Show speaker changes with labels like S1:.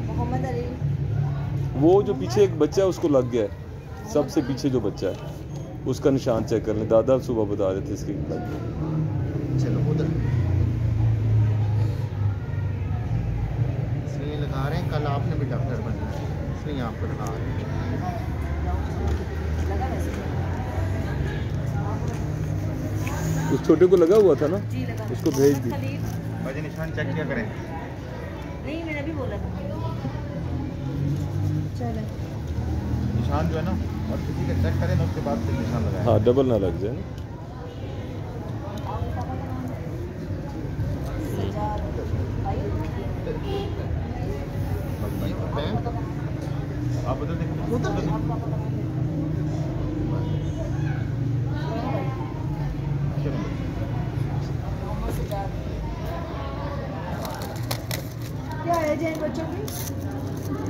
S1: मोहम्मद अली।
S2: वो जो पीछे एक बच्चा है उसको लग गया है, सबसे पीछे जो बच्चा है उसका निशान चेक कर लें। दादा सुबह बता रहे थे इसके लग गया।
S3: चलो उधर सुई लगा रहे हैं। कल आपने भी डॉक्टर बनना है, सुई आपको लगा रहे हैं।
S2: उस छोटे को लगा हुआ था ना,
S1: जी लगा।
S2: उसको भेज दी।
S3: वजन निशान चेक किया करें।
S1: नहीं मैंने भी बोला था। चलो
S3: निशान जो है ना, और किसी का चेक करें ना उसके बाद फिर निशान लगाएं।
S2: हाँ, डबल ना लग जाए ना।
S3: आप उधर देखो, उधर देखो।
S1: क्या है जैन बच्चों की?